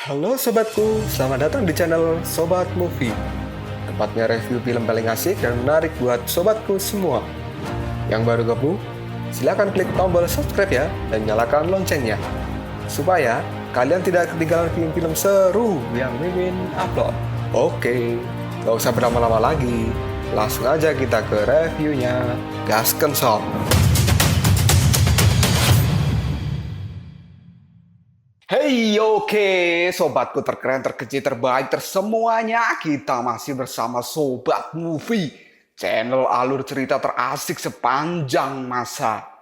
Halo sobatku, selamat datang di channel Sobat Movie. Tempatnya review film paling asik dan menarik buat sobatku semua. Yang baru gabung, silahkan klik tombol subscribe ya dan nyalakan loncengnya, supaya kalian tidak ketinggalan film-film seru yang Mimin upload. Oke, gak usah berlama-lama lagi, langsung aja kita ke reviewnya. Gasken sob. Hey, oke, sobatku terkeren, terkecil, terbaik, tersemuanya. Kita masih bersama Sobat Movie, channel alur cerita terasik sepanjang masa.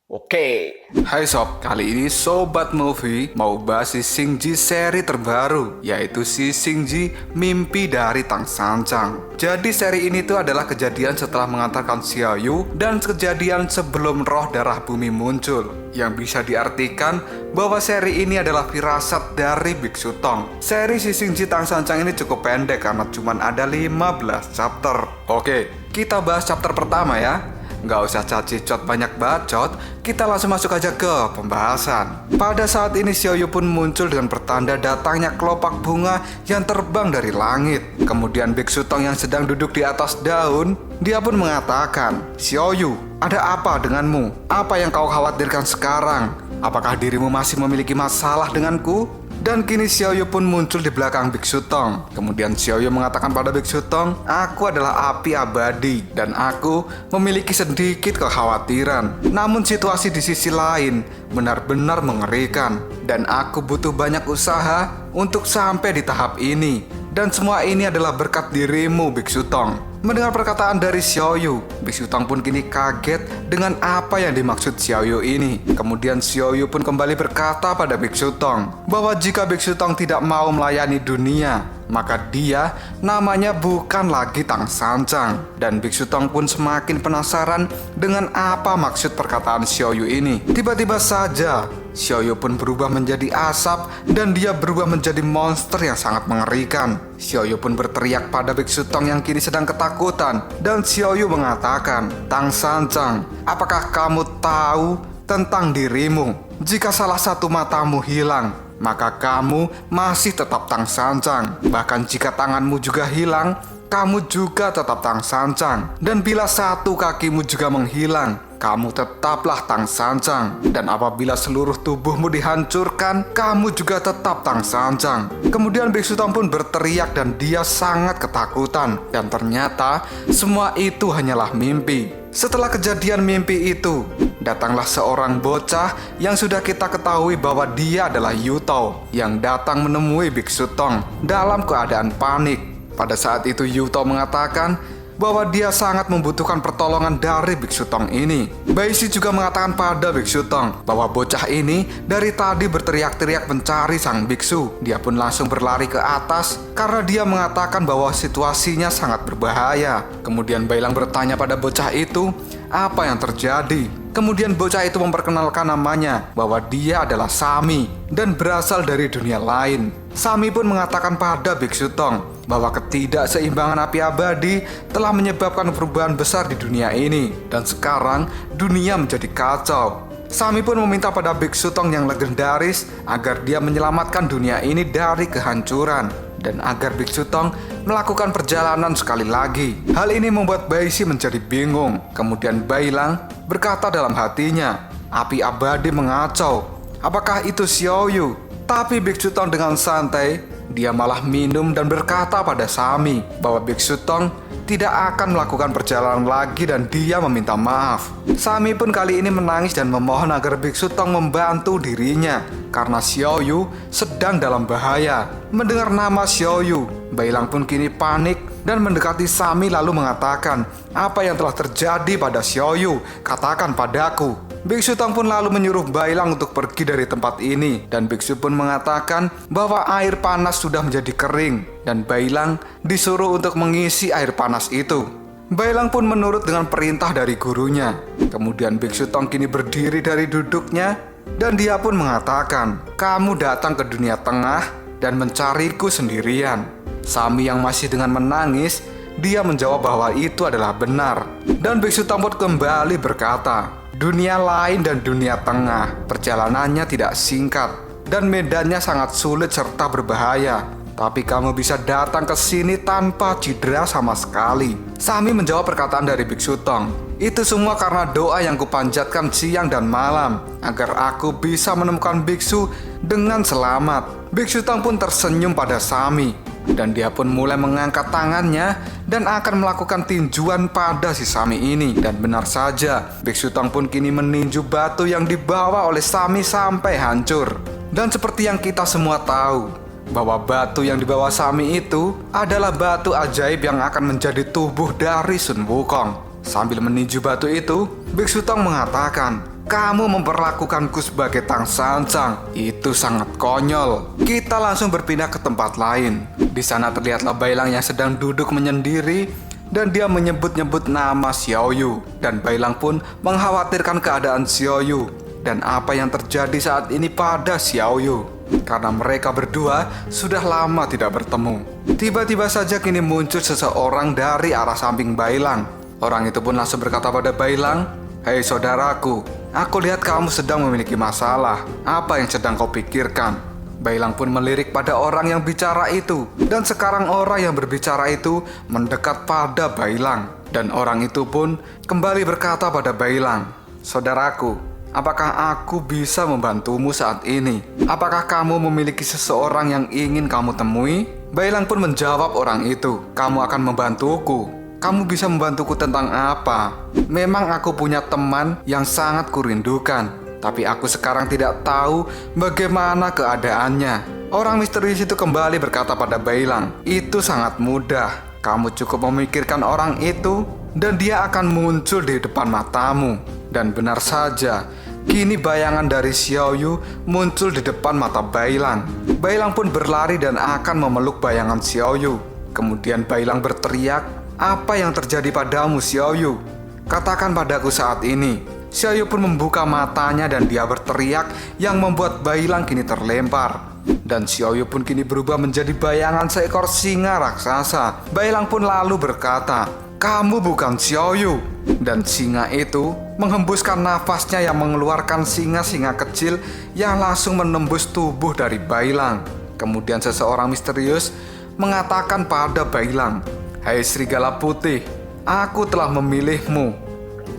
Oke. Hai sob, kali ini Sobat Movie mau bahas si Xingji seri terbaru, yaitu si Xingji Mimpi dari Tang Sanjang. Jadi seri ini tuh adalah kejadian setelah mengantarkan Xiaoyu dan kejadian sebelum roh darah bumi muncul, yang bisa diartikan bahwa seri ini adalah firasat dari Biksu Tong. Seri si Xingji Tang Sanjang ini cukup pendek karena cuma ada 15 chapter. Oke, kita bahas chapter pertama ya. Nggak usah cacicot banyak bacot, kita langsung masuk aja ke pembahasan. Pada saat ini Xiaoyu pun muncul dengan pertanda datangnya kelopak bunga yang terbang dari langit. Kemudian Biksu Tong yang sedang duduk di atas daun, dia pun mengatakan, "Xiaoyu, ada apa denganmu? Apa yang kau khawatirkan sekarang? Apakah dirimu masih memiliki masalah denganku?" Dan kini Xiaoyu pun muncul di belakang Biksu Tong. Kemudian Xiaoyu mengatakan pada Biksu Tong, "Aku adalah api abadi dan aku memiliki sedikit kekhawatiran. Namun situasi di sisi lain benar-benar mengerikan dan aku butuh banyak usaha untuk sampai di tahap ini. Dan semua ini adalah berkat dirimu, Biksu Tong." Mendengar perkataan dari Xiaoyu, Biksu Tong pun kini kaget dengan apa yang dimaksud Xiaoyu ini. Kemudian Xiaoyu pun kembali berkata pada Biksu Tong bahwa jika Biksu Tong tidak mau melayani dunia, maka dia namanya bukan lagi Tang Sanjang. Dan Biksu Tong pun semakin penasaran dengan apa maksud perkataan Xiaoyu ini. Tiba-tiba saja Xiaoyu pun berubah menjadi asap dan dia berubah menjadi monster yang sangat mengerikan. Xiaoyu pun berteriak pada Biksu Tong yang kini sedang ketakutan. Dan Xiaoyu mengatakan, "Tang Sanjang, apakah kamu tahu tentang dirimu? Jika salah satu matamu hilang, maka kamu masih tetap Tang Sanjang. Bahkan jika tanganmu juga hilang, kamu juga tetap Tang Sanjang. Dan bila satu kakimu juga menghilang, kamu tetaplah Tang Sanjang. Dan apabila seluruh tubuhmu dihancurkan, kamu juga tetap Tang Sanjang." Kemudian Biksu Tong pun berteriak dan dia sangat ketakutan. Dan ternyata semua itu hanyalah mimpi. Setelah kejadian mimpi itu, datanglah seorang bocah yang sudah kita ketahui bahwa dia adalah Yuto, yang datang menemui Biksu Tong dalam keadaan panik. Pada saat itu Yuto mengatakan bahwa dia sangat membutuhkan pertolongan dari Biksu Tong ini. Baishi juga mengatakan pada Biksu Tong bahwa bocah ini dari tadi berteriak-teriak mencari sang biksu. Dia pun langsung berlari ke atas karena dia mengatakan bahwa situasinya sangat berbahaya. Kemudian Bailang bertanya pada bocah itu apa yang terjadi. Kemudian bocah itu memperkenalkan namanya bahwa dia adalah Sami dan berasal dari dunia lain. Sami pun mengatakan pada Biksu Tong bahwa ketidakseimbangan api abadi telah menyebabkan perubahan besar di dunia ini dan sekarang dunia menjadi kacau. Sami pun meminta pada Biksu Tong yang legendaris agar dia menyelamatkan dunia ini dari kehancuran dan agar Biksu Tong melakukan perjalanan sekali lagi. Hal ini membuat Baishi menjadi bingung. Kemudian Bailang berkata dalam hatinya, "Api abadi mengacau. Apakah itu Xiaoyu?" Tapi Biksu Tong dengan santai, dia malah minum dan berkata pada Sami bahwa Biksu Tong tidak akan melakukan perjalanan lagi dan dia meminta maaf. Sami pun kali ini menangis dan memohon agar Biksu Tong membantu dirinya karena Xiaoyu sedang dalam bahaya. Mendengar nama Xiaoyu, Bailang pun kini panik dan mendekati Sami lalu mengatakan, "Apa yang telah terjadi pada Xiaoyu? Katakan padaku." Biksu Tong pun lalu menyuruh Bailang untuk pergi dari tempat ini dan Biksu pun mengatakan bahwa air panas sudah menjadi kering dan Bailang disuruh untuk mengisi air panas itu. Bailang pun menurut dengan perintah dari gurunya. Kemudian Biksu Tong kini berdiri dari duduknya dan dia pun mengatakan, "Kamu datang ke dunia tengah dan mencariku sendirian." Sami yang masih dengan menangis, dia menjawab bahwa itu adalah benar. Dan Biksu Tong pun kembali berkata, "Dunia lain dan dunia tengah, perjalanannya tidak singkat. dan medannya sangat sulit serta berbahaya. Tapi kamu bisa datang ke sini tanpa cedera sama sekali. Sami menjawab perkataan dari Biksu Tong. Itu semua karena doa yang kupanjatkan siang dan malam agar aku bisa menemukan biksu dengan selamat. Biksu Tong pun tersenyum pada Sami dan dia pun mulai mengangkat tangannya dan akan melakukan tinjuan pada si Sami ini. Dan benar saja, Biksu Tong pun kini meninju batu yang dibawa oleh Sami sampai hancur. Dan seperti yang kita semua tahu, bahwa batu yang dibawa Sami itu adalah batu ajaib yang akan menjadi tubuh dari Sun Wukong. Sambil meninju batu itu, Biksu Tong mengatakan, "Kamu memperlakukanku sebagai Tang Sancang. Itu sangat konyol." Kita langsung berpindah ke tempat lain. Di sana terlihatlah Bailang yang sedang duduk menyendiri dan dia menyebut-nyebut nama Xiao Yu. Dan Bailang pun mengkhawatirkan keadaan Xiao Yu dan apa yang terjadi saat ini pada Xiao Yu, karena mereka berdua sudah lama tidak bertemu. Tiba-tiba saja kini muncul seseorang dari arah samping Bailang. Orang itu pun langsung berkata pada Bailang, "Hei saudaraku, aku lihat kamu sedang memiliki masalah. Apa yang sedang kau pikirkan?" Bailang pun melirik pada orang yang bicara itu. Dan sekarang orang yang berbicara itu mendekat pada Bailang. Dan orang itu pun kembali berkata pada Bailang, "Saudaraku, apakah aku bisa membantumu saat ini? Apakah kamu memiliki seseorang yang ingin kamu temui?" Bailang pun menjawab orang itu, "Kamu akan membantuku. Kamu bisa membantuku tentang apa? Memang aku punya teman yang sangat kurindukan, tapi aku sekarang tidak tahu bagaimana keadaannya." Orang misterius itu kembali berkata pada Bailang, "Itu sangat mudah. Kamu cukup memikirkan orang itu dan dia akan muncul di depan matamu." Dan benar saja, kini bayangan dari Xiao Yu muncul di depan mata Bailang. Bailang pun berlari dan akan memeluk bayangan Xiao Yu. Kemudian Bailang berteriak, "Apa yang terjadi padamu, Xiao Yu? Katakan padaku saat ini." Xiao Yu pun membuka matanya dan dia berteriak yang membuat Bailang kini terlempar. Dan Xiao Yu pun kini berubah menjadi bayangan seekor singa raksasa. Bailang pun lalu berkata, "Kamu bukan Xiao Yu." Dan singa itu menghembuskan nafasnya yang mengeluarkan singa-singa kecil yang langsung menembus tubuh dari Bailang. Kemudian seseorang misterius mengatakan pada Bailang, "Hai serigala putih, aku telah memilihmu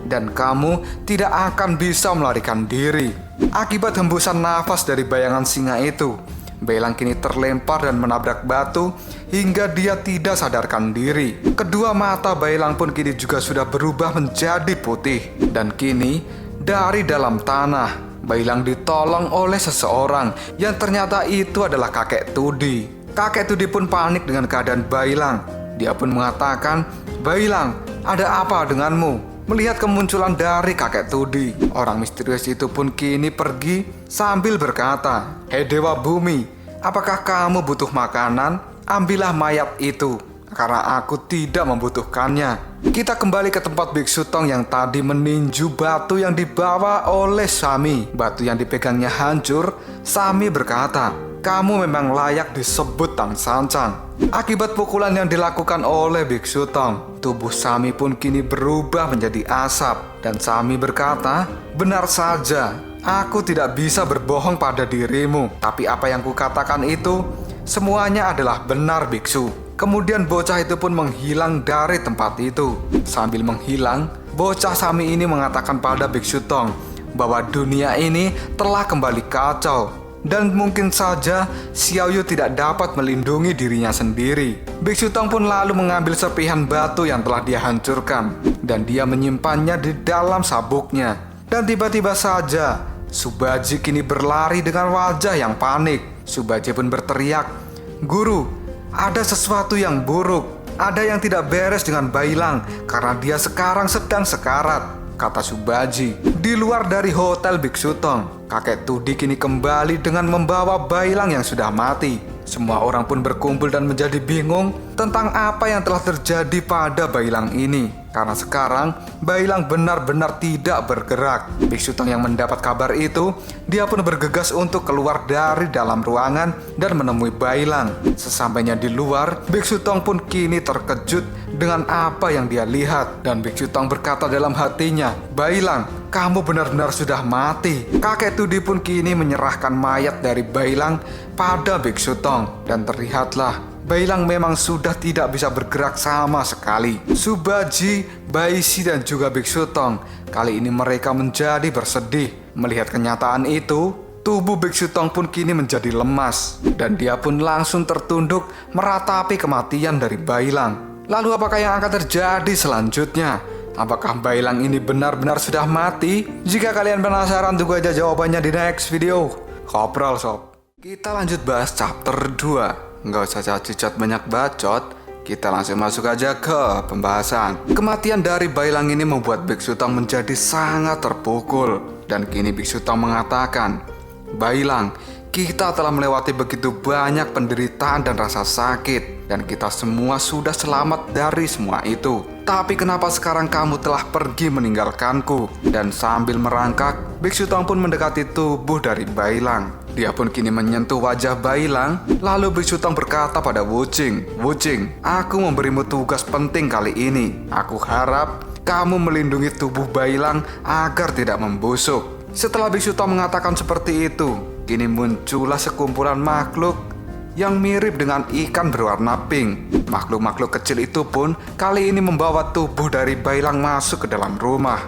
dan kamu tidak akan bisa melarikan diri." Akibat hembusan nafas dari bayangan singa itu, Bailang kini terlempar dan menabrak batu hingga dia tidak sadarkan diri. Kedua mata Bailang pun kini juga sudah berubah menjadi putih. Dan kini dari dalam tanah, Bailang ditolong oleh seseorang yang ternyata itu adalah kakek Tudi. Kakek Tudi pun panik dengan keadaan Bailang. Dia pun mengatakan, "Bailang, ada apa denganmu?" Melihat kemunculan dari kakek Tudi, orang misterius itu pun kini pergi sambil berkata, "Hei Dewa Bumi, apakah kamu butuh makanan? Ambillah mayat itu, karena aku tidak membutuhkannya." Kita kembali ke tempat Biksu Tong yang tadi meninju batu yang dibawa oleh Sami. Batu yang dipegangnya hancur. Sami berkata, "Kamu memang layak disebut Tang Sancang." Akibat pukulan yang dilakukan oleh Biksu Tong, tubuh Sami pun kini berubah menjadi asap. Dan Sami berkata, "Benar saja, aku tidak bisa berbohong pada dirimu. Tapi apa yang kukatakan itu, semuanya adalah benar, Biksu." Kemudian bocah itu pun menghilang dari tempat itu. Sambil menghilang, bocah Sami ini mengatakan pada Biksu Tong bahwa dunia ini telah kembali kacau. Dan mungkin saja Xiao Yu tidak dapat melindungi dirinya sendiri. Biksu Tong pun lalu mengambil serpihan batu yang telah dia hancurkan dan dia menyimpannya di dalam sabuknya. Dan tiba-tiba saja Subaji kini berlari dengan wajah yang panik. Subaji pun berteriak, "Guru, ada sesuatu yang buruk. Ada yang tidak beres dengan Bailang karena dia sekarang sedang sekarat," kata Subaji. Di luar dari hotel Biksu Tong, kakek Tudi kini kembali dengan membawa Bailang yang sudah mati. Semua orang pun berkumpul dan menjadi bingung tentang apa yang telah terjadi pada Bailang ini. Karena sekarang Bailang benar-benar tidak bergerak. Biksu Tong yang mendapat kabar itu, dia pun bergegas untuk keluar dari dalam ruangan dan menemui Bailang. Sesampainya di luar, Biksu Tong pun kini terkejut dengan apa yang dia lihat. Dan Biksu Tong berkata dalam hatinya, Bailang, kamu benar-benar sudah mati. Kakek Tudi pun kini menyerahkan mayat dari Bailang pada Biksu Tong. Dan terlihatlah Bailang memang sudah tidak bisa bergerak sama sekali. Subaji, Baisi dan juga Biksu Tong kali ini mereka menjadi bersedih. Melihat kenyataan itu, tubuh Biksu Tong pun kini menjadi lemas. Dan dia pun langsung tertunduk meratapi kematian dari Bailang. Lalu apakah yang akan terjadi selanjutnya? Apakah Bailang ini benar-benar sudah mati? Jika kalian penasaran, tunggu aja jawabannya di next video. Kopral sob. Kita lanjut bahas chapter 2. Nggak usah cacat banyak bacot, kita langsung masuk aja ke pembahasan. Kematian dari Bailang ini membuat Biksu Tong menjadi sangat terpukul. Dan kini Biksu Tong mengatakan, Bailang, kita telah melewati begitu banyak penderitaan dan rasa sakit, dan kita semua sudah selamat dari semua itu. Tapi kenapa sekarang kamu telah pergi meninggalkanku? Dan sambil merangkak, Biksu Tong pun mendekati tubuh dari Bailang. Dia pun kini menyentuh wajah Bailang. Lalu Biksu Tong berkata pada Wuching, Wuching, aku memberimu tugas penting kali ini. Aku harap kamu melindungi tubuh Bailang agar tidak membusuk. Setelah Biksu Tong mengatakan seperti itu, kini muncullah sekumpulan makhluk yang mirip dengan ikan berwarna pink. Makhluk-makhluk kecil itu pun kali ini membawa tubuh dari Bailang masuk ke dalam rumah.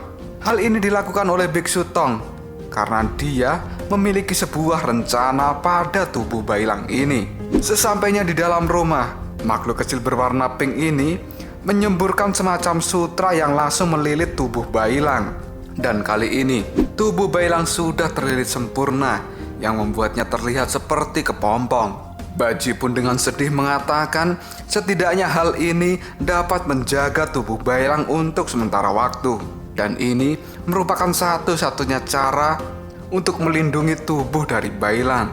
Hal ini dilakukan oleh Biksu Tong karena dia memiliki sebuah rencana pada tubuh Bailang ini. Sesampainya di dalam rumah, makhluk kecil berwarna pink ini menyemburkan semacam sutra yang langsung melilit tubuh Bailang. Dan kali ini, tubuh Bailang sudah terlilit sempurna yang membuatnya terlihat seperti kepompong. Baji pun dengan sedih mengatakan setidaknya hal ini dapat menjaga tubuh Bailang untuk sementara waktu. Dan ini merupakan satu-satunya cara untuk melindungi tubuh dari Bailang.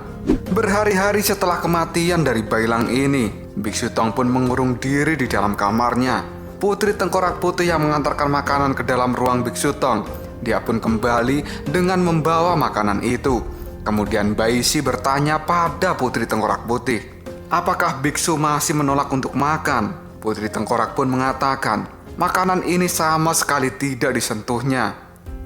Berhari-hari setelah kematian dari Bailang ini, Biksu Tong pun mengurung diri di dalam kamarnya. Putri Tengkorak Putih yang mengantarkan makanan ke dalam ruang Biksu Tong. Dia pun kembali dengan membawa makanan itu. Kemudian Baisi bertanya pada Putri Tengkorak Putih, apakah biksu masih menolak untuk makan? Putri Tengkorak pun mengatakan, makanan ini sama sekali tidak disentuhnya.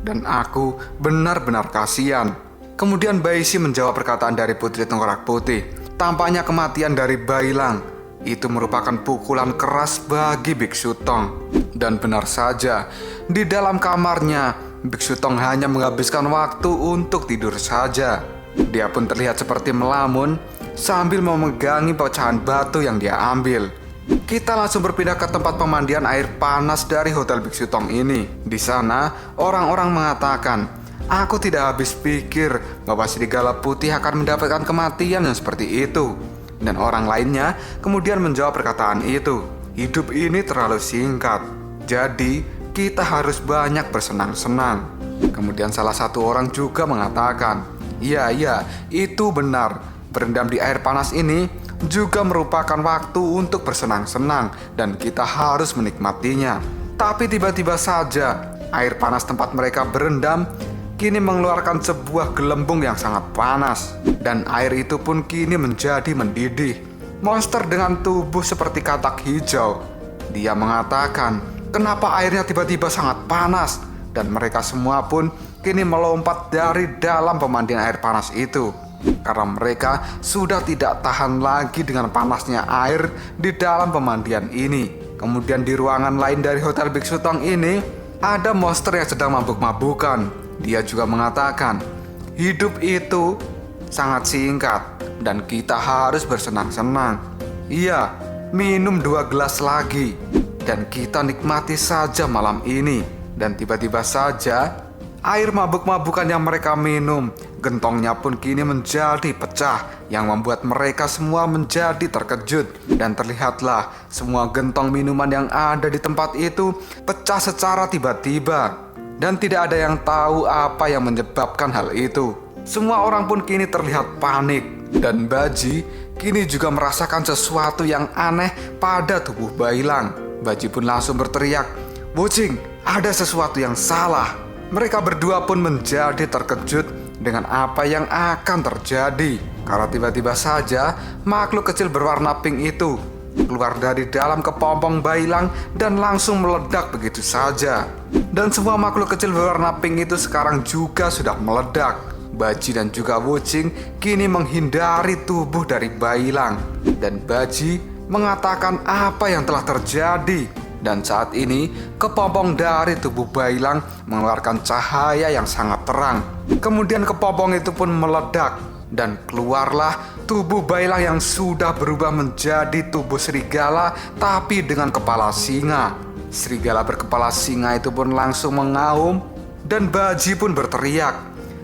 Dan aku benar-benar kasihan. Kemudian Baisi menjawab perkataan dari Putri Tengkorak Putih. Tampaknya kematian dari Bailang itu merupakan pukulan keras bagi Biksu Tong. Dan benar saja, di dalam kamarnya Biksu Tong hanya menghabiskan waktu untuk tidur saja. Dia pun terlihat seperti melamun sambil memegangi pecahan batu yang dia ambil. Kita langsung berpindah ke tempat pemandian air panas dari Hotel Biksu Tong ini. Di sana, orang-orang mengatakan, aku tidak habis pikir bahwa serigala putih akan mendapatkan kematian yang seperti itu. Dan orang lainnya kemudian menjawab perkataan itu, hidup ini terlalu singkat. Jadi, kita harus banyak bersenang-senang. Kemudian salah satu orang juga mengatakan, iya, itu benar. Berendam di air panas ini juga merupakan waktu untuk bersenang-senang dan kita harus menikmatinya. Tapi tiba-tiba saja, air panas tempat mereka berendam kini mengeluarkan sebuah gelembung yang sangat panas. Dan air itu pun kini menjadi mendidih. Monster dengan tubuh seperti katak hijau. Dia mengatakan, kenapa airnya tiba-tiba sangat panas? Dan mereka semua pun kini melompat dari dalam pemandian air panas itu. Karena mereka sudah tidak tahan lagi dengan panasnya air di dalam pemandian ini. Kemudian di ruangan lain dari Hotel Biksu Tong ini, ada monster yang sedang mabuk-mabukan. Dia juga mengatakan, hidup itu sangat singkat dan kita harus bersenang-senang. Iya, minum 2 gelas lagi. Dan kita nikmati saja malam ini. Dan tiba-tiba saja air mabuk-mabukan yang mereka minum, gentongnya pun kini menjadi pecah, yang membuat mereka semua menjadi terkejut. Dan terlihatlah semua gentong minuman yang ada di tempat itu pecah secara tiba-tiba. Dan tidak ada yang tahu apa yang menyebabkan hal itu. Semua orang pun kini terlihat panik. Dan Baji kini juga merasakan sesuatu yang aneh pada tubuh Bailang. Baji pun langsung berteriak, Wuching, ada sesuatu yang salah. Mereka berdua pun menjadi terkejut dengan apa yang akan terjadi. Karena tiba-tiba saja makhluk kecil berwarna pink itu keluar dari dalam kepompong Bailang dan langsung meledak begitu saja. Dan semua makhluk kecil berwarna pink itu sekarang juga sudah meledak. Baji dan juga Wuching kini menghindari tubuh dari Bailang. Dan Baji mengatakan apa yang telah terjadi. Dan saat ini kepompong dari tubuh Bailang mengeluarkan cahaya yang sangat terang. Kemudian kepompong itu pun meledak dan keluarlah tubuh Bailang yang sudah berubah menjadi tubuh serigala tapi dengan kepala singa. Serigala berkepala singa itu pun langsung mengaum dan Baji pun berteriak,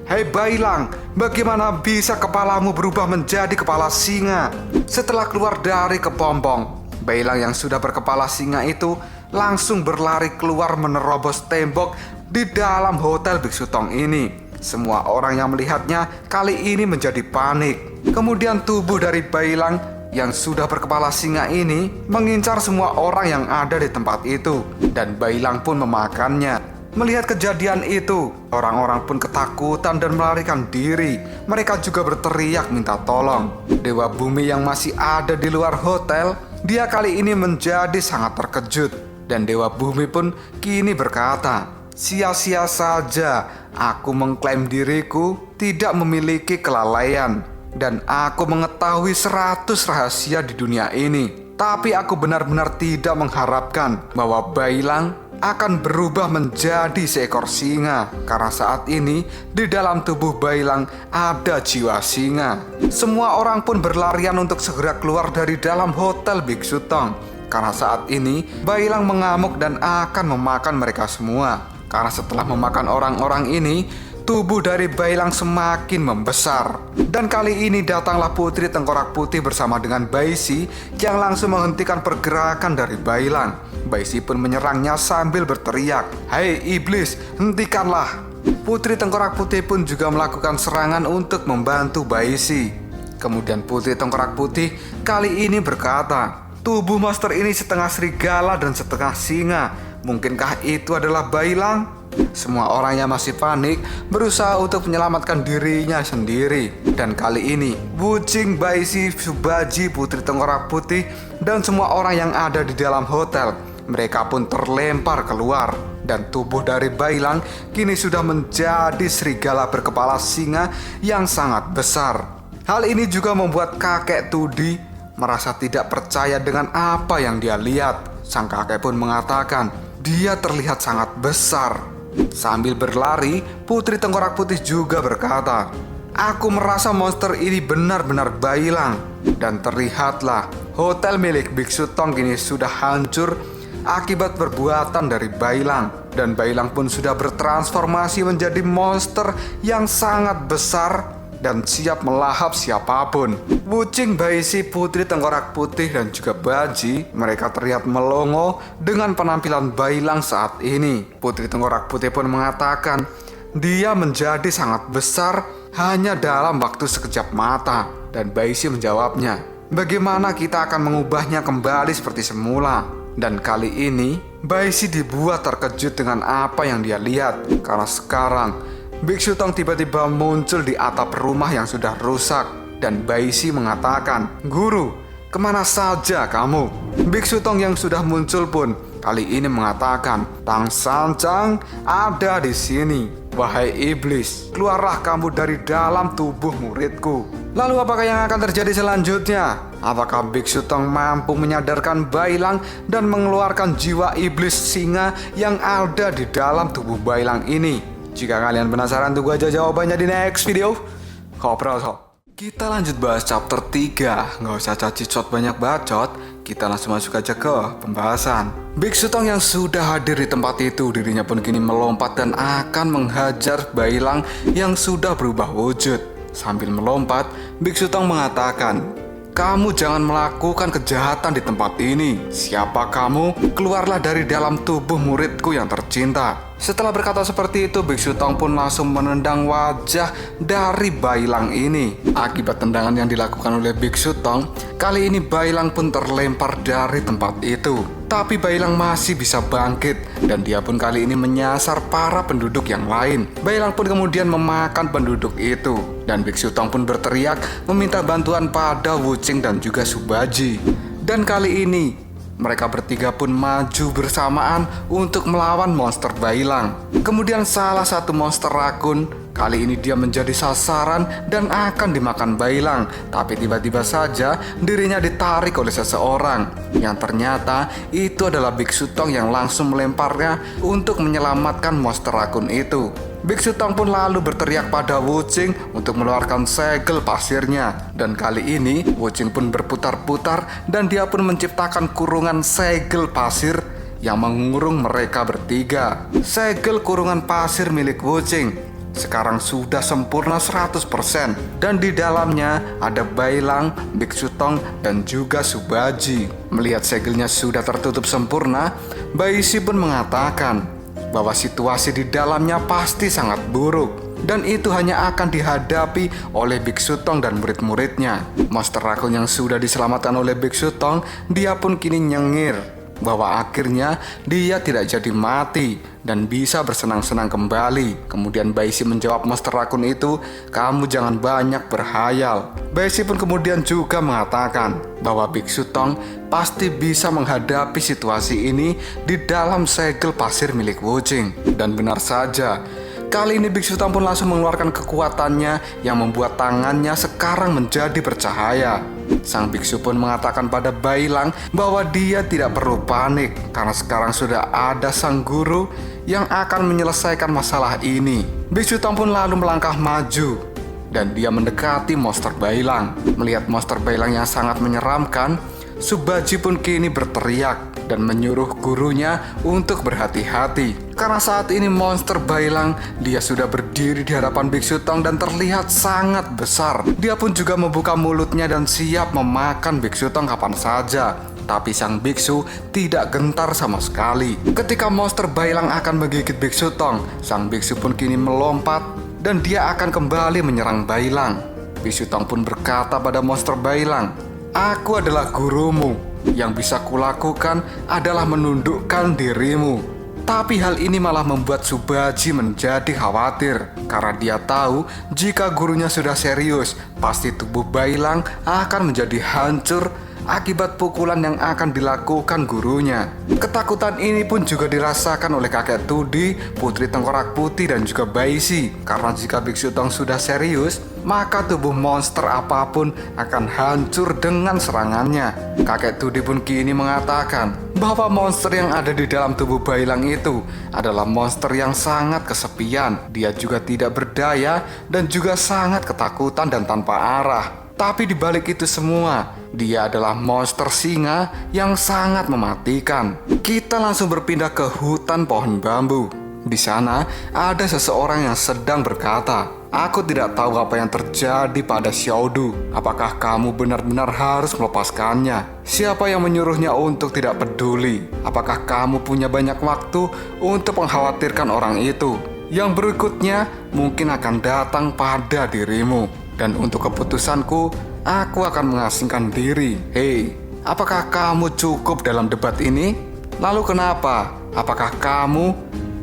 "Hei Bailang, bagaimana bisa kepalamu berubah menjadi kepala singa?" Setelah keluar dari kepompong, Bailang yang sudah berkepala singa itu langsung berlari keluar menerobos tembok di dalam hotel Biksu Tong ini. Semua orang yang melihatnya kali ini menjadi panik. Kemudian tubuh dari Bailang yang sudah berkepala singa ini mengincar semua orang yang ada di tempat itu. Dan Bailang pun memakannya. Melihat kejadian itu, orang-orang pun ketakutan dan melarikan diri. Mereka juga berteriak minta tolong. Dewa Bumi yang masih ada di luar hotel, dia kali ini menjadi sangat terkejut. Dan Dewa Bumi pun kini berkata, "Sia-sia saja aku mengklaim diriku tidak memiliki kelalaian. Dan aku mengetahui 100 rahasia di dunia ini. Tapi aku benar-benar tidak mengharapkan bahwa Bailang akan berubah menjadi seekor singa. Karena saat ini di dalam tubuh Bailang ada jiwa singa." Semua orang pun berlarian untuk segera keluar dari dalam hotel Biksu Tong. Karena saat ini Bailang mengamuk dan akan memakan mereka semua. Karena setelah memakan orang-orang ini, tubuh dari Bailang semakin membesar. Dan kali ini datanglah Putri Tengkorak Putih bersama dengan Baisi yang langsung menghentikan pergerakan dari Bailang. Baisi pun menyerangnya sambil berteriak, "Hei iblis, hentikanlah!" Putri Tengkorak Putih pun juga melakukan serangan untuk membantu Baisi. Kemudian Putri Tengkorak Putih kali ini berkata, "Tubuh monster ini setengah serigala dan setengah singa. Mungkinkah itu adalah Bailang?" Semua orang yang masih panik berusaha untuk menyelamatkan dirinya sendiri. Dan kali ini Wuching, Baisi, Subaji, Putri Tengkorak Putih, dan semua orang yang ada di dalam hotel, mereka pun terlempar keluar. Dan tubuh dari Bailang kini sudah menjadi serigala berkepala singa yang sangat besar. Hal ini juga membuat kakek Tudi merasa tidak percaya dengan apa yang dia lihat. Sang kakek pun mengatakan, dia terlihat sangat besar. Sambil berlari, Putri Tengkorak Putih juga berkata, "Aku merasa monster ini benar-benar Bailang." Dan terlihatlah hotel milik Biksu Tong kini sudah hancur akibat perbuatan dari Bailang. Dan Bailang pun sudah bertransformasi menjadi monster yang sangat besar dan siap melahap siapapun. Wuching, Baisi, Putri Tengkorak Putih, dan juga Baji, mereka terlihat melongo dengan penampilan Bailang saat ini. Putri Tengkorak Putih pun mengatakan, dia menjadi sangat besar hanya dalam waktu sekejap mata. Dan Baisi menjawabnya, "Bagaimana kita akan mengubahnya kembali seperti semula?" Dan kali ini, Baisi dibuat terkejut dengan apa yang dia lihat. Karena sekarang Biksu Tong tiba-tiba muncul di atap rumah yang sudah rusak. Dan Baisi mengatakan, "Guru, kemana saja kamu?" Biksu Tong yang sudah muncul pun kali ini mengatakan, "Tang Sanjang ada di sini. Wahai iblis, keluarlah kamu dari dalam tubuh muridku." Lalu apakah yang akan terjadi selanjutnya? Apakah Biksu Tong mampu menyadarkan Bailang dan mengeluarkan jiwa iblis singa yang ada di dalam tubuh Bailang ini? Jika kalian penasaran, tunggu aja jawabannya di next video. Ngobrol sob. Kita lanjut bahas chapter 3. Nggak usah cacicot banyak bacot, kita langsung masuk aja ke pembahasan. Biksu Tong yang sudah hadir di tempat itu, dirinya pun kini melompat dan akan menghajar Bailang yang sudah berubah wujud. Sambil melompat, Biksu Tong mengatakan, "Kamu jangan melakukan kejahatan di tempat ini. Siapa kamu? Keluarlah dari dalam tubuh muridku yang tercinta." Setelah berkata seperti itu, Biksu Tong pun langsung menendang wajah dari Bailang ini. Akibat tendangan yang dilakukan oleh Biksu Tong, kali ini Bailang pun terlempar dari tempat itu. Tapi Bailang masih bisa bangkit, dan dia pun kali ini menyasar para penduduk yang lain. Bailang pun kemudian memakan penduduk itu, dan Biksu Tong pun berteriak meminta bantuan pada Wuching dan juga Subaji. Dan kali ini mereka bertiga pun maju bersamaan untuk melawan monster Bailang. Kemudian salah satu monster rakun, kali ini dia menjadi sasaran dan akan dimakan Bailang. Tapi tiba-tiba saja dirinya ditarik oleh seseorang, yang ternyata itu adalah Biksu Tong yang langsung melemparnya untuk menyelamatkan monster rakun itu. Biksu Tong pun lalu berteriak pada Wuching untuk mengeluarkan segel pasirnya. Dan kali ini Wuching pun berputar-putar dan dia pun menciptakan kurungan segel pasir yang mengurung mereka bertiga. Segel kurungan pasir milik Wuching sekarang sudah sempurna 100%, dan di dalamnya ada Bailang, Biksu Tong, dan juga Subaji. Melihat segelnya sudah tertutup sempurna, Baishi pun mengatakan bahwa situasi di dalamnya pasti sangat buruk, dan itu hanya akan dihadapi oleh Biksu Tong dan murid-muridnya. Monster rakun yang sudah diselamatkan oleh Biksu Tong, dia pun kini nyengir bahwa akhirnya dia tidak jadi mati dan bisa bersenang-senang kembali. Kemudian Baishi menjawab monster rakun itu, "Kamu jangan banyak berhayal." Baishi pun kemudian juga mengatakan bahwa Biksu Tong pasti bisa menghadapi situasi ini di dalam segel pasir milik Wuching. Dan benar saja, kali ini Biksu Tong pun langsung mengeluarkan kekuatannya yang membuat tangannya sekarang menjadi bercahaya. Sang biksu pun mengatakan pada Bailang bahwa dia tidak perlu panik karena sekarang sudah ada sang guru yang akan menyelesaikan masalah ini. Biksu Tong pun lalu melangkah maju dan dia mendekati monster Bailang. Melihat monster Bailang yang sangat menyeramkan, Subaji pun kini berteriak dan menyuruh gurunya untuk berhati-hati. Karena saat ini monster Bailang, dia sudah berdiri di hadapan Biksu Tong dan terlihat sangat besar. Dia pun juga membuka mulutnya dan siap memakan Biksu Tong kapan saja. Tapi sang biksu tidak gentar sama sekali. Ketika monster Bailang akan menggigit Biksu Tong, sang biksu pun kini melompat dan dia akan kembali menyerang Bailang. Biksu Tong pun berkata pada monster Bailang, "Aku adalah gurumu. Yang bisa kulakukan adalah menundukkan dirimu." Tapi hal ini malah membuat Subaji menjadi khawatir karena dia tahu jika gurunya sudah serius, pasti tubuh Bailang akan menjadi hancur akibat pukulan yang akan dilakukan gurunya. Ketakutan ini pun juga dirasakan oleh kakek Tudi, putri tengkorak putih, dan juga Baishi. Karena jika Biksu Tong sudah serius, maka tubuh monster apapun akan hancur dengan serangannya. Kakek Tudi pun kini mengatakan bahwa monster yang ada di dalam tubuh Bailang itu adalah monster yang sangat kesepian. Dia juga tidak berdaya dan juga sangat ketakutan dan tanpa arah. Tapi di balik itu semua, dia adalah monster singa yang sangat mematikan. Kita langsung berpindah ke hutan pohon bambu. Di sana ada seseorang yang sedang berkata, "Aku tidak tahu apa yang terjadi pada Xiaodu. Apakah kamu benar-benar harus melepaskannya? Siapa yang menyuruhnya untuk tidak peduli? Apakah kamu punya banyak waktu untuk mengkhawatirkan orang itu? Yang berikutnya mungkin akan datang pada dirimu. Dan untuk keputusanku, aku akan mengasingkan diri. Hei, apakah kamu cukup dalam debat ini? Lalu kenapa? Apakah kamu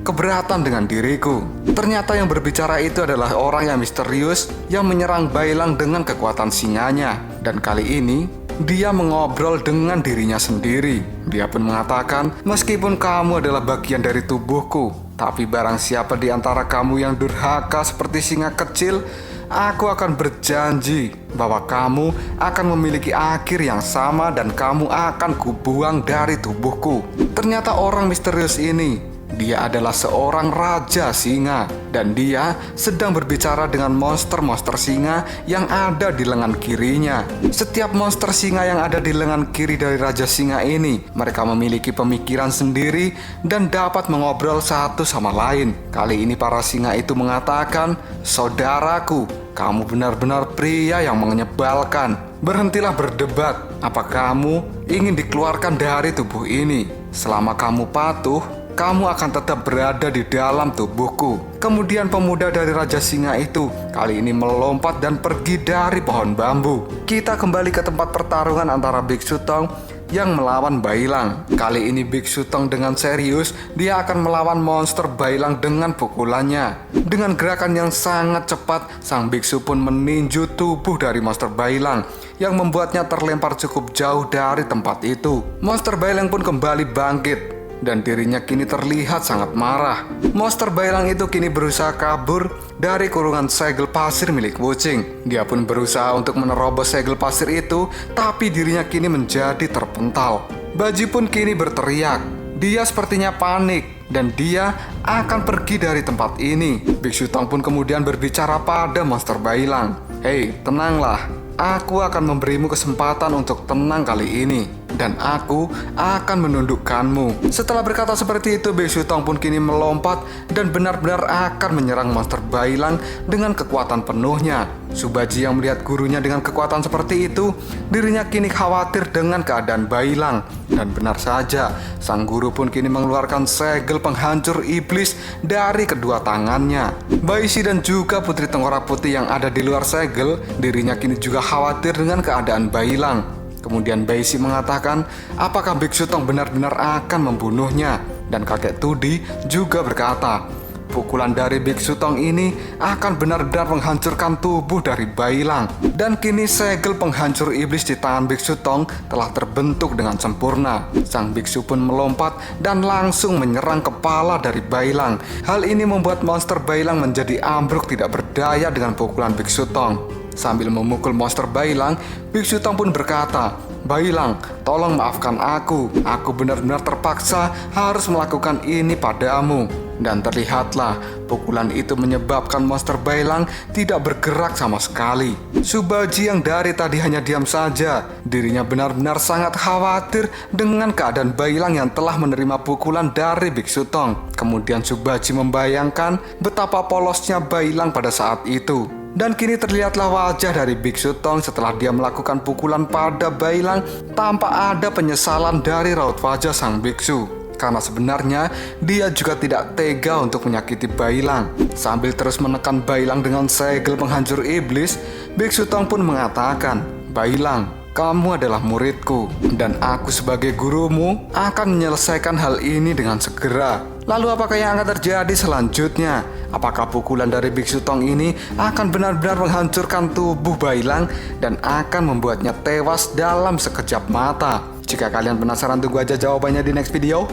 keberatan dengan diriku?" Ternyata yang berbicara itu adalah orang yang misterius yang menyerang Bailang dengan kekuatan singanya. Dan kali ini, dia mengobrol dengan dirinya sendiri. Dia pun mengatakan, "Meskipun kamu adalah bagian dari tubuhku, tapi barang siapa di antara kamu yang durhaka seperti singa kecil, aku akan berjanji bahwa kamu akan memiliki akhir yang sama dan kamu akan kubuang dari tubuhku." Ternyata orang misterius ini, dia adalah seorang raja singa dan dia sedang berbicara dengan monster-monster singa yang ada di lengan kirinya. Setiap monster singa yang ada di lengan kiri dari raja singa ini, mereka memiliki pemikiran sendiri dan dapat mengobrol satu sama lain. Kali ini para singa itu mengatakan, "Saudaraku, kamu benar-benar pria yang menyebalkan. Berhentilah berdebat. Apa kamu ingin dikeluarkan dari tubuh ini? Selama kamu patuh, kamu akan tetap berada di dalam tubuhku. Kemudian pemuda dari Raja Singa itu kali ini melompat dan pergi dari pohon bambu. Kita kembali ke tempat pertarungan antara Biksu Tong yang melawan Bailang. Kali ini Biksu Tong dengan serius, dia akan melawan monster Bailang dengan pukulannya. Dengan gerakan yang sangat cepat, sang biksu pun meninju tubuh dari monster Bailang yang membuatnya terlempar cukup jauh dari tempat itu. Monster Bailang pun kembali bangkit dan dirinya kini terlihat sangat marah. Monster Bailang itu kini berusaha kabur dari kurungan segel pasir milik Wuching. Dia pun berusaha untuk menerobos segel pasir itu, tapi dirinya kini menjadi terpental. Baji pun kini berteriak. Dia sepertinya panik dan dia akan pergi dari tempat ini. Biksu Tong pun kemudian berbicara pada monster Bailang. "Hei, tenanglah. Aku akan memberimu kesempatan untuk tenang kali ini, dan aku akan menundukkanmu." Setelah berkata seperti itu, Biksu Tong pun kini melompat dan benar-benar akan menyerang monster Bailang dengan kekuatan penuhnya. Subaji yang melihat gurunya dengan kekuatan seperti itu, dirinya kini khawatir dengan keadaan Bailang. Dan benar saja, sang guru pun kini mengeluarkan segel penghancur iblis dari kedua tangannya. Baishi dan juga Putri Tengkorak Putih yang ada di luar segel, dirinya kini juga khawatir dengan keadaan Bailang. Kemudian Baishi mengatakan, apakah Biksu Tong benar-benar akan membunuhnya? Dan kakek Tudi juga berkata, pukulan dari Biksu Tong ini akan benar-benar menghancurkan tubuh dari Bailang. Dan kini segel penghancur iblis di tangan Biksu Tong telah terbentuk dengan sempurna. Sang biksu pun melompat dan langsung menyerang kepala dari Bailang. Hal ini membuat monster Bailang menjadi ambruk tidak berdaya dengan pukulan Biksu Tong. Sambil memukul monster Bailang, Biksu Tong pun berkata, "Bailang, tolong maafkan aku. Aku benar-benar terpaksa harus melakukan ini padamu." Dan terlihatlah, pukulan itu menyebabkan monster Bailang tidak bergerak sama sekali. Subaji yang dari tadi hanya diam saja, dirinya benar-benar sangat khawatir dengan keadaan Bailang yang telah menerima pukulan dari Biksu Tong. Kemudian Subaji membayangkan betapa polosnya Bailang pada saat itu. Dan kini terlihatlah wajah dari Biksu Tong setelah dia melakukan pukulan pada Bailang tanpa ada penyesalan dari raut wajah sang biksu. Karena sebenarnya dia juga tidak tega untuk menyakiti Bailang. Sambil terus menekan Bailang dengan segel penghancur iblis, Biksu Tong pun mengatakan, "Bailang, kamu adalah muridku, dan aku sebagai gurumu akan menyelesaikan hal ini dengan segera." Lalu apakah yang akan terjadi selanjutnya? Apakah pukulan dari Biksu Tong ini akan benar-benar menghancurkan tubuh Bailang dan akan membuatnya tewas dalam sekejap mata? Jika kalian penasaran, tunggu aja jawabannya di next video.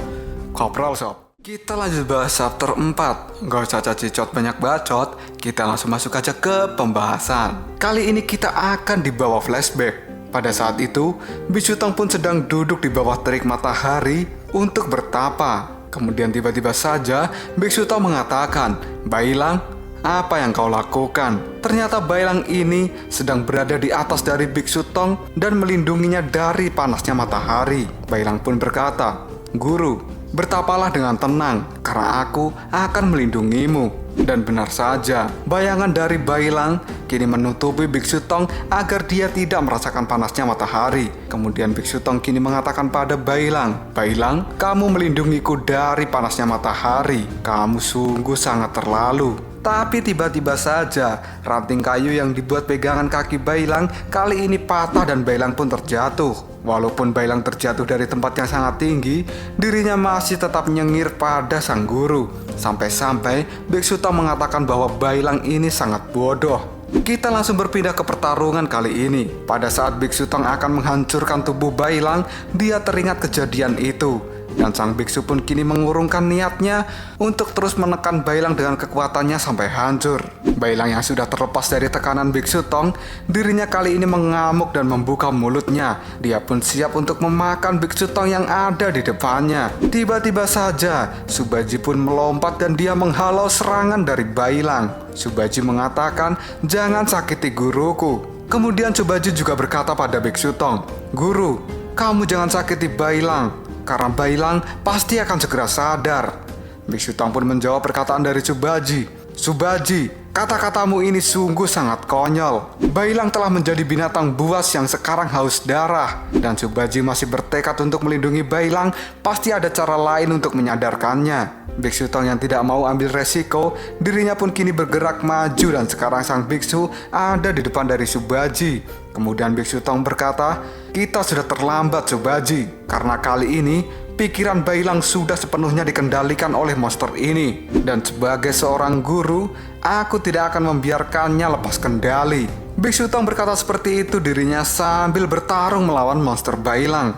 Kopral Sob. Kita lanjut bahas chapter 4. Gak usah cacicot banyak bacot, kita langsung masuk aja ke pembahasan. Kali ini kita akan dibawa flashback. Pada saat itu, Biksu Tong pun sedang duduk di bawah terik matahari untuk bertapa. Kemudian tiba-tiba saja Biksu Tong mengatakan, "Bailang, apa yang kau lakukan?" Ternyata Bailang ini sedang berada di atas dari Biksu Tong dan melindunginya dari panasnya matahari. Bailang pun berkata, "Guru, bertapalah dengan tenang, karena aku akan melindungimu." Dan benar saja, bayangan dari Bailang kini menutupi Biksu Tong agar dia tidak merasakan panasnya matahari. Kemudian Biksu Tong kini mengatakan pada Bailang, "Bailang, kamu melindungiku dari panasnya matahari. Kamu sungguh sangat terlalu." Tapi tiba-tiba saja, ranting kayu yang dibuat pegangan kaki Bailang kali ini patah dan Bailang pun terjatuh. Walaupun Bailang terjatuh dari tempat yang sangat tinggi, dirinya masih tetap nyengir pada sang guru. Sampai-sampai Biksu Tong mengatakan bahwa Bailang ini sangat bodoh. Kita langsung berpindah ke pertarungan kali ini. Pada saat Biksu Tong akan menghancurkan tubuh Bailang, dia teringat kejadian itu. Dan sang biksu pun kini mengurungkan niatnya untuk terus menekan Bailang dengan kekuatannya sampai hancur. Bailang yang sudah terlepas dari tekanan Biksu Tong, dirinya kali ini mengamuk dan membuka mulutnya. Dia pun siap untuk memakan Biksu Tong yang ada di depannya. Tiba-tiba saja, Subaji pun melompat dan dia menghalau serangan dari Bailang. Subaji mengatakan, "Jangan sakiti guruku." Kemudian Subaji juga berkata pada Biksu Tong, "Guru, kamu jangan sakiti Bailang, karena Bailang pasti akan segera sadar." Biksu Tong pun menjawab perkataan dari Subaji, "Subaji, Kata-katamu ini sungguh sangat konyol. Bailang telah menjadi binatang buas yang sekarang haus darah. Dan Subhaji masih bertekad untuk melindungi Bailang. Pasti ada cara lain untuk menyadarkannya. Biksu Tong yang tidak mau ambil resiko, dirinya pun kini bergerak maju dan sekarang sang biksu ada di depan dari Subhaji. Kemudian Biksu Tong berkata, "Kita sudah terlambat Subhaji, karena kali ini pikiran Bailang sudah sepenuhnya dikendalikan oleh monster ini. Dan sebagai seorang guru, aku tidak akan membiarkannya lepas kendali." Biksu Tong berkata seperti itu dirinya sambil bertarung melawan monster Bailang.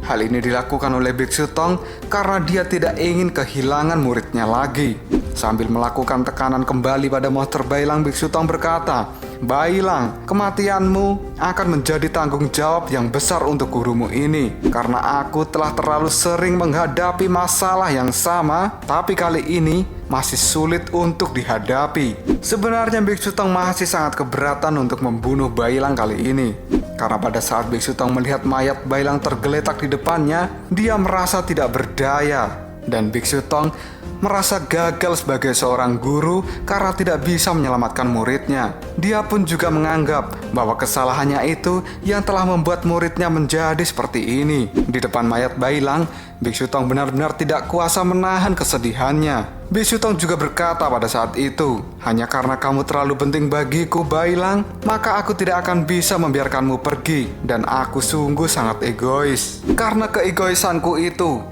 Hal ini dilakukan oleh Biksu Tong karena dia tidak ingin kehilangan muridnya lagi. Sambil melakukan tekanan kembali pada monster Bailang, Biksu Tong berkata, "Bailang, kematianmu akan menjadi tanggung jawab yang besar untuk gurumu ini. Karena aku telah terlalu sering menghadapi masalah yang sama, tapi kali ini masih sulit untuk dihadapi." Sebenarnya Biksu Tong masih sangat keberatan untuk membunuh Bailang kali ini. Karena pada saat Biksu Tong melihat mayat Bailang tergeletak di depannya, dia merasa tidak berdaya. Dan Biksu Tong merasa gagal sebagai seorang guru karena tidak bisa menyelamatkan muridnya. Dia pun juga menganggap bahwa kesalahannya itu yang telah membuat muridnya menjadi seperti ini. Di depan mayat Bailang, Biksu Tong benar-benar tidak kuasa menahan kesedihannya. Biksu Tong juga berkata pada saat itu, "Hanya karena kamu terlalu penting bagiku Bailang, maka aku tidak akan bisa membiarkanmu pergi. Dan aku sungguh sangat egois. Karena keegoisanku itu,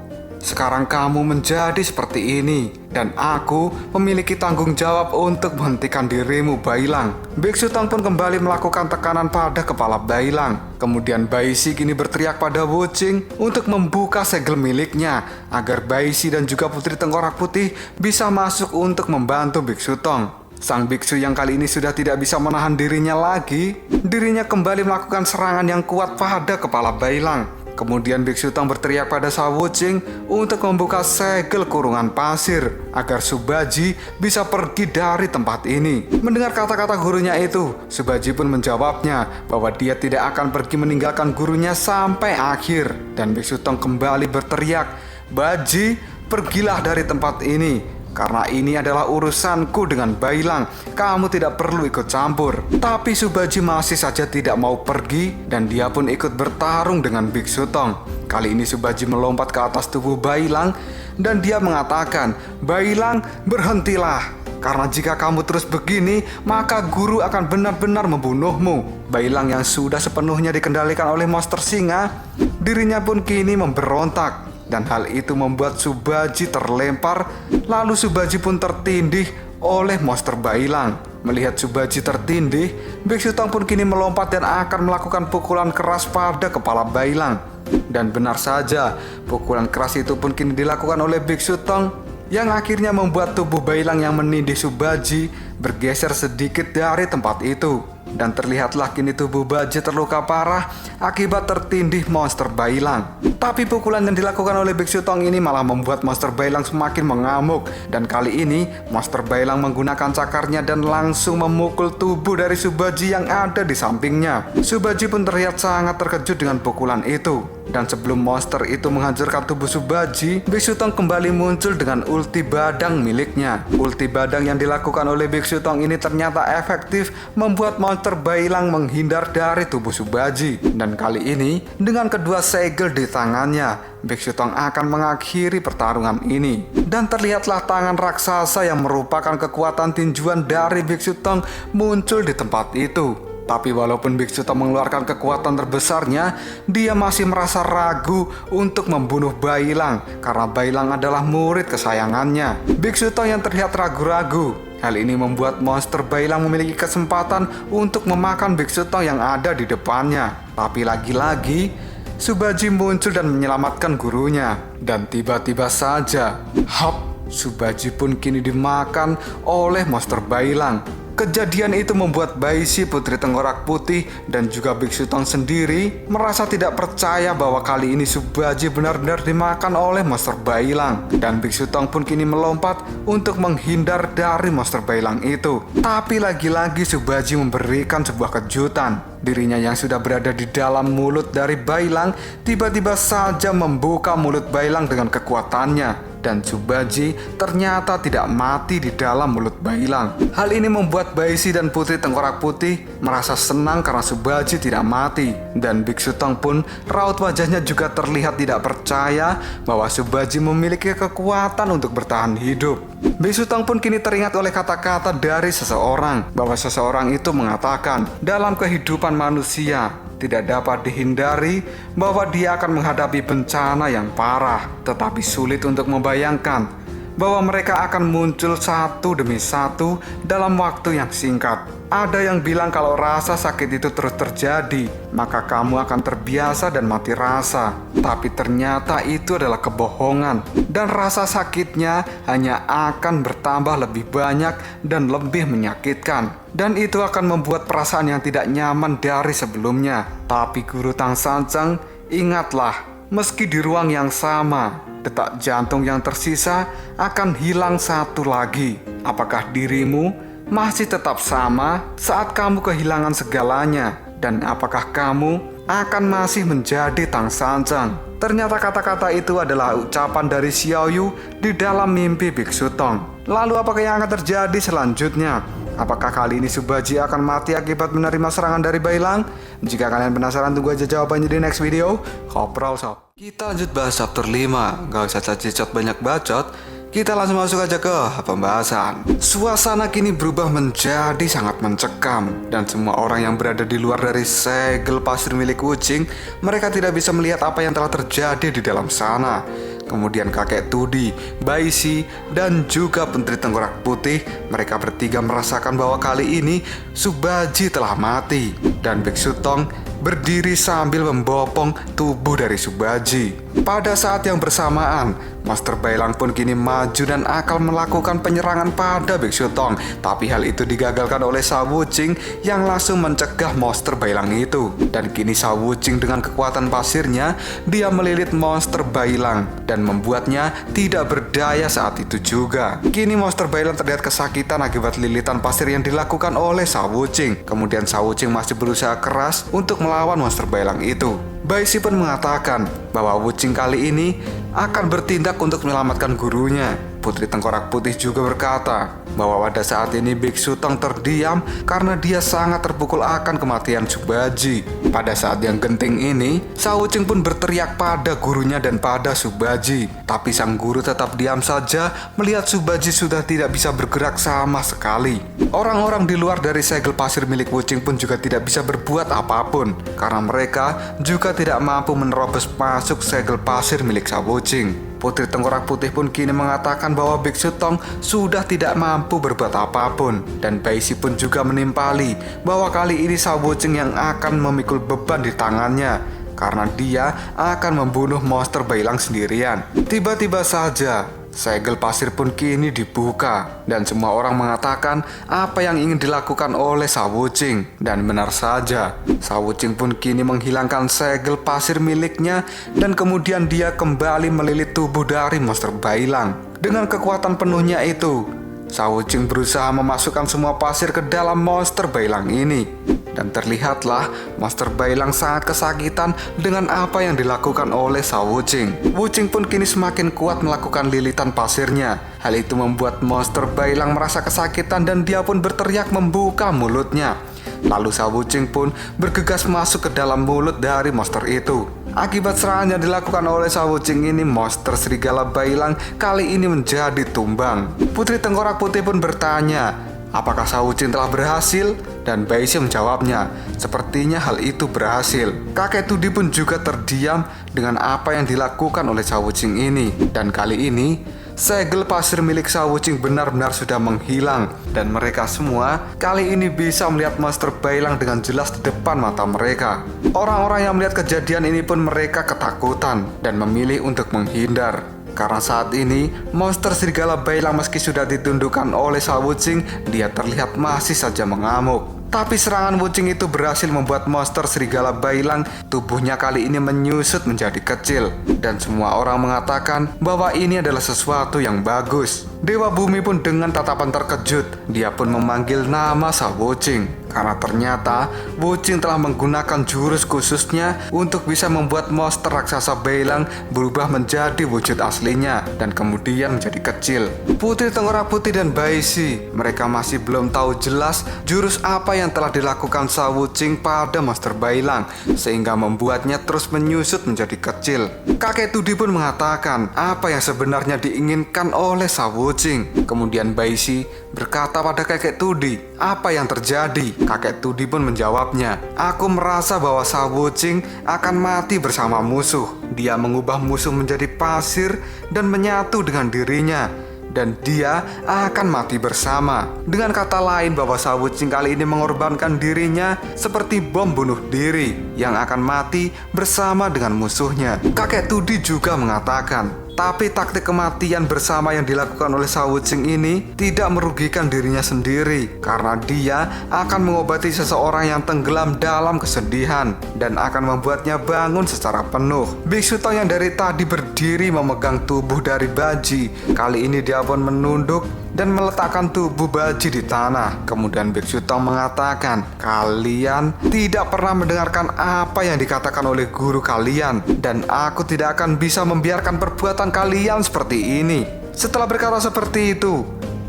sekarang kamu menjadi seperti ini, dan aku memiliki tanggung jawab untuk menghentikan dirimu Bailang." Biksu Tong pun kembali melakukan tekanan pada kepala Bailang. Kemudian Baisi kini berteriak pada Wuching untuk membuka segel miliknya agar Baisi dan juga Putri Tengkorak Putih bisa masuk untuk membantu Biksu Tong. Sang biksu yang kali ini sudah tidak bisa menahan dirinya lagi, dirinya kembali melakukan serangan yang kuat pada kepala Bailang. Kemudian Biksu Tong berteriak pada Sa Wuching untuk membuka segel kurungan pasir agar Subhaji bisa pergi dari tempat ini. Mendengar kata-kata gurunya itu, Subhaji pun menjawabnya bahwa dia tidak akan pergi meninggalkan gurunya sampai akhir. Dan Biksu Tong kembali berteriak, "Baji, pergilah dari tempat ini. Karena ini adalah urusanku dengan Bailang, kamu tidak perlu ikut campur." Tapi Subhaji masih saja tidak mau pergi dan dia pun ikut bertarung dengan Biksu Tong. Kali ini Subhaji melompat ke atas tubuh Bailang dan dia mengatakan, "Bailang, berhentilah. Karena jika kamu terus begini, maka guru akan benar-benar membunuhmu." Bailang yang sudah sepenuhnya dikendalikan oleh monster singa, dirinya pun kini memberontak. Dan hal itu membuat Subhaji terlempar. Lalu Subhaji pun tertindih oleh monster Bailang. Melihat Subhaji tertindih, Biksu Tong pun kini melompat dan akan melakukan pukulan keras pada kepala Bailang. Dan benar saja, pukulan keras itu pun kini dilakukan oleh Biksu Tong, yang akhirnya membuat tubuh Bailang yang menindih Subhaji bergeser sedikit dari tempat itu. Dan terlihatlah kini tubuh Baji terluka parah akibat tertindih monster Bailang. Tapi pukulan yang dilakukan oleh Biksu Tong ini malah membuat monster Bailang semakin mengamuk. Dan kali ini monster Bailang menggunakan cakarnya dan langsung memukul tubuh dari Subhaji yang ada di sampingnya. Subhaji pun terlihat sangat terkejut dengan pukulan itu. Dan sebelum monster itu menghancurkan tubuh Subhaji, Biksu Tong kembali muncul dengan ulti badang miliknya. Ulti badang yang dilakukan oleh Biksu Tong ini ternyata efektif membuat monster Bailang menghindar dari tubuh Subhaji. Dan kali ini, dengan kedua segel di tangannya, Biksu Tong akan mengakhiri pertarungan ini. Dan terlihatlah tangan raksasa yang merupakan kekuatan tinjuan dari Biksu Tong muncul di tempat itu. Tapi walaupun Biksu Tong mengeluarkan kekuatan terbesarnya, dia masih merasa ragu untuk membunuh Bailang karena Bailang adalah murid kesayangannya. Biksu Tong yang terlihat ragu-ragu. Hal ini membuat monster Bailang memiliki kesempatan untuk memakan Biksu Tong yang ada di depannya. Tapi lagi-lagi, Subhaji muncul dan menyelamatkan gurunya. Dan tiba-tiba saja, hop, Subhaji pun kini dimakan oleh monster Bailang. Kejadian itu membuat Baisi, Putri Tengkorak Putih, dan juga Biksu Tong sendiri merasa tidak percaya bahwa kali ini Subhaji benar-benar dimakan oleh monster Bailang. Dan Biksu Tong pun kini melompat untuk menghindar dari monster Bailang itu. Tapi lagi-lagi Subhaji memberikan sebuah kejutan. Dirinya yang sudah berada di dalam mulut dari Bailang tiba-tiba saja membuka mulut Bailang dengan kekuatannya. dan Subhaji ternyata tidak mati di dalam mulut Bailang. Hal ini membuat Baisi dan Putri Tengkorak Putih merasa senang karena Subhaji tidak mati, dan Biksu Tong pun raut wajahnya juga terlihat tidak percaya bahwa Subhaji memiliki kekuatan untuk bertahan hidup. Biksu Tong pun kini teringat oleh kata-kata dari seseorang, bahwa seseorang itu mengatakan dalam kehidupan manusia tidak dapat dihindari bahwa dia akan menghadapi bencana yang parah, tetapi sulit untuk membayangkan bahwa mereka akan muncul satu demi satu dalam waktu yang singkat. Ada yang bilang kalau rasa sakit itu terus terjadi, maka kamu akan terbiasa dan mati rasa. Tapi ternyata itu adalah kebohongan, dan rasa sakitnya hanya akan bertambah lebih banyak dan lebih menyakitkan. Dan itu akan membuat perasaan yang tidak nyaman dari sebelumnya. Tapi Guru Tang Sancang, ingatlah, meski di ruang yang sama, detak jantung yang tersisa akan hilang satu lagi. Apakah dirimu masih tetap sama saat kamu kehilangan segalanya? Dan apakah kamu akan masih menjadi Tang Sancang? Ternyata kata-kata itu adalah ucapan dari Xiao Yu di dalam mimpi Biksu Tong. Lalu apakah yang akan terjadi selanjutnya? Apakah kali ini Subhaji akan mati akibat menerima serangan dari Bailang? Jika kalian penasaran, tunggu aja jawabannya di next video. Koprol Sob. Kita lanjut bahas chapter 5. Gak usah cacicot banyak bacot, kita langsung masuk aja ke pembahasan. Suasana kini berubah menjadi sangat mencekam, dan semua orang yang berada di luar dari segel pasir milik Wuching, mereka tidak bisa melihat apa yang telah terjadi di dalam sana. Kemudian kakek Tudi, Baisi, dan juga Menteri Tengkorak Putih, mereka bertiga merasakan bahwa kali ini Subhaji telah mati, dan Biksu Tong berdiri sambil membopong tubuh dari Subhaji. Pada saat yang bersamaan, Master Bailang pun kini maju dan akan melakukan penyerangan pada Biksu Tong. Tapi hal itu digagalkan oleh Shao Wuching yang langsung mencegah monster Bailang itu. Dan kini Shao Wuching dengan kekuatan pasirnya, dia melilit monster Bailang dan membuatnya tidak berdaya saat itu juga. Kini monster Bailang terlihat kesakitan akibat lilitan pasir yang dilakukan oleh Shao Wuching. Kemudian Shao Wuching masih berusaha keras untuk melawan monster Bailang itu. Baisi pun mengatakan bahwa Wuching kali ini akan bertindak untuk menyelamatkan gurunya. Putri Tengkorak Putih juga berkata bahwa pada saat ini Biksu Tong terdiam karena dia sangat terpukul akan kematian Subhaji. Pada saat yang genting ini, Shao Wuching pun berteriak pada gurunya dan pada Subhaji. Tapi sang guru tetap diam saja melihat Subhaji sudah tidak bisa bergerak sama sekali. Orang-orang di luar dari segel pasir milik Wuching pun juga tidak bisa berbuat apapun, karena mereka juga tidak mampu menerobos masuk segel pasir milik Shao Wuching. Putri Tengkorak Putih pun kini mengatakan bahwa Biksu Tong sudah tidak mampu berbuat apapun. Dan Baisi pun juga menimpali bahwa kali ini Shao Wuching yang akan memikul beban di tangannya, karena dia akan membunuh monster Bailang sendirian. Tiba-tiba saja segel pasir pun kini dibuka, dan semua orang mengatakan apa yang ingin dilakukan oleh Shao Wuching. Dan benar saja, Shao Wuching pun kini menghilangkan segel pasir miliknya, dan kemudian dia kembali melilit tubuh dari monster Bailang. Dengan kekuatan penuhnya itu, Shao Wuching berusaha memasukkan semua pasir ke dalam monster Bailang ini. Dan terlihatlah monster Bailang sangat kesakitan dengan apa yang dilakukan oleh Shao Wuching. Wuching pun kini semakin kuat melakukan lilitan pasirnya. Hal itu membuat monster Bailang merasa kesakitan dan dia pun berteriak membuka mulutnya. Lalu Shao Wuching pun bergegas masuk ke dalam mulut dari monster itu. Akibat serangan yang dilakukan oleh Shao Wuching ini, monster serigala Bailang kali ini menjadi tumbang. Putri Tengkorak Putih pun bertanya, apakah Shao Wuching telah berhasil? Dan Baisi menjawabnya, sepertinya hal itu berhasil. Kakek Tudi pun juga terdiam dengan apa yang dilakukan oleh Shao Wuching ini. Dan kali ini, segel pasir milik Shao Wuching benar-benar sudah menghilang. Dan mereka semua kali ini bisa melihat monster Bailang dengan jelas di depan mata mereka. Orang-orang yang melihat kejadian ini pun mereka ketakutan dan memilih untuk menghindar. Karena saat ini, monster serigala Bailang meski sudah ditundukkan oleh Shao Wuching, dia terlihat masih saja mengamuk. Tapi serangan Wuching itu berhasil membuat monster serigala Bailang tubuhnya kali ini menyusut menjadi kecil. Dan semua orang mengatakan bahwa ini adalah sesuatu yang bagus. Dewa Bumi pun dengan tatapan terkejut, dia pun memanggil nama Shao Wuching. karena ternyata Wuching telah menggunakan jurus khususnya untuk bisa membuat monster raksasa Bailang berubah menjadi wujud aslinya dan kemudian menjadi kecil. Putri Tengkorak Putih dan Baishi, mereka masih belum tahu jelas jurus apa yang telah dilakukan Sha Wuching pada monster Bailang sehingga membuatnya terus menyusut menjadi kecil. Kakek Tudi pun mengatakan apa yang sebenarnya diinginkan oleh Sha Wuching. Kemudian Baishi berkata pada kakek Tudi, apa yang terjadi? Kakek Tudi pun menjawabnya, aku merasa bahwa Sha Wuching akan mati bersama musuh. Dia mengubah musuh menjadi pasir dan menyatu dengan dirinya, dan dia akan mati bersama. Dengan kata lain bahwa Sha Wuching kali ini mengorbankan dirinya seperti bom bunuh diri yang akan mati bersama dengan musuhnya. Kakek Tudi juga mengatakan, tapi taktik kematian bersama yang dilakukan oleh Sha Wuching ini tidak merugikan dirinya sendiri, karena dia akan mengobati seseorang yang tenggelam dalam kesedihan dan akan membuatnya bangun secara penuh. Biksu Tong yang dari tadi berdiri memegang tubuh dari Baji, kali ini dia pun menunduk dan meletakkan tubuh Baji di tanah. Kemudian Biksu Tong mengatakan, kalian tidak pernah mendengarkan apa yang dikatakan oleh guru kalian, dan aku tidak akan bisa membiarkan perbuatan kalian seperti ini. Setelah berkata seperti itu,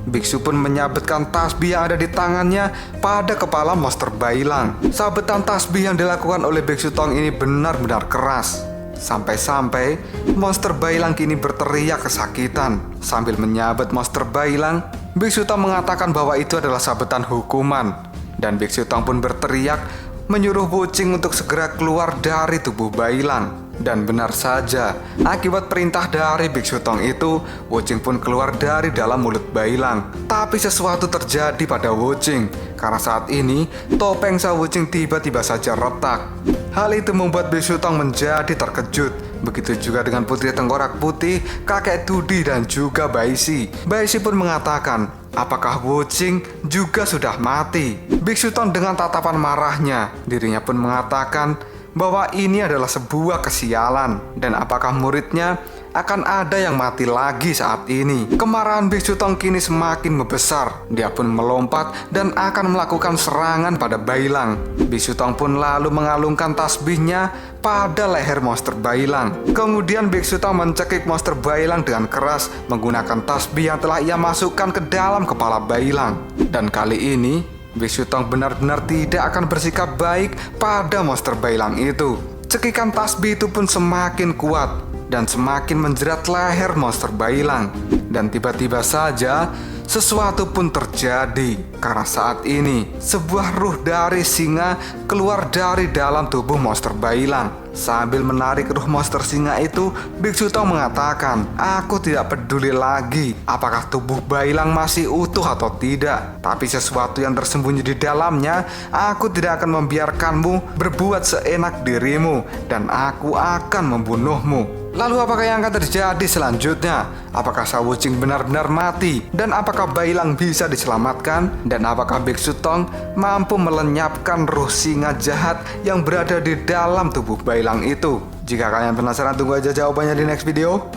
biksu pun menyabetkan tasbih yang ada di tangannya pada kepala monster Bailang. Sabetan tasbih yang dilakukan oleh Biksu Tong ini benar-benar keras, sampai-sampai monster Bailang kini berteriak kesakitan. Sambil menyabet monster Bailang, Biksu Tong mengatakan bahwa itu adalah sabetan hukuman, dan Biksu Tong pun berteriak menyuruh Wuching untuk segera keluar dari tubuh Bailang. Dan benar saja, akibat perintah dari Biksu Tong itu, Wuching pun keluar dari dalam mulut Bailang. Tapi sesuatu terjadi pada Wuching, karena saat ini topeng Sha Wuching tiba-tiba saja retak. Hal itu membuat Biksu Tong menjadi terkejut. Begitu juga dengan Putri Tengkorak Putih, kakek Tudi dan juga Baishi. Baishi pun mengatakan, apakah Wuching juga sudah mati? Biksu Tong dengan tatapan marahnya, dirinya pun mengatakan bahwa ini adalah sebuah kesialan, dan apakah muridnya akan ada yang mati lagi saat ini. Kemarahan Biksu Tong kini semakin membesar. Dia pun melompat dan akan melakukan serangan pada Bailang. Biksu Tong pun lalu mengalungkan tasbihnya pada leher monster Bailang. Kemudian Biksu Tong mencekik monster Bailang dengan keras menggunakan tasbih yang telah ia masukkan ke dalam kepala Bailang. Dan kali ini Biksu Tong benar-benar tidak akan bersikap baik pada monster Bailang itu. Cekikan tasbih itu pun semakin kuat dan semakin menjerat leher monster Bailang. Dan tiba-tiba saja sesuatu pun terjadi, karena saat ini sebuah ruh dari singa keluar dari dalam tubuh monster Bailang. Sambil menarik ruh monster singa itu, Biksu Tong mengatakan, aku tidak peduli lagi apakah tubuh Bailang masih utuh atau tidak, tapi sesuatu yang tersembunyi di dalamnya, aku tidak akan membiarkanmu berbuat seenak dirimu, dan aku akan membunuhmu. Lalu apakah yang akan terjadi selanjutnya? Apakah Sha Wuching benar-benar mati? Dan apakah Bailang bisa diselamatkan? Dan apakah Biksu Tong mampu melenyapkan ruh singa jahat yang berada di dalam tubuh Bailang itu? Jika kalian penasaran, tunggu aja jawabannya di next video.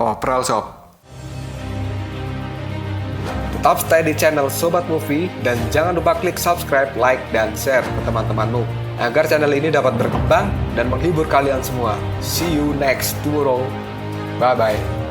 Pral Sob. Tetap stay di channel Sobat Movie dan jangan lupa klik subscribe, like, dan share ke teman-temanmu agar channel ini dapat berkembang dan menghibur kalian semua. See you next tomorrow. Bye-bye.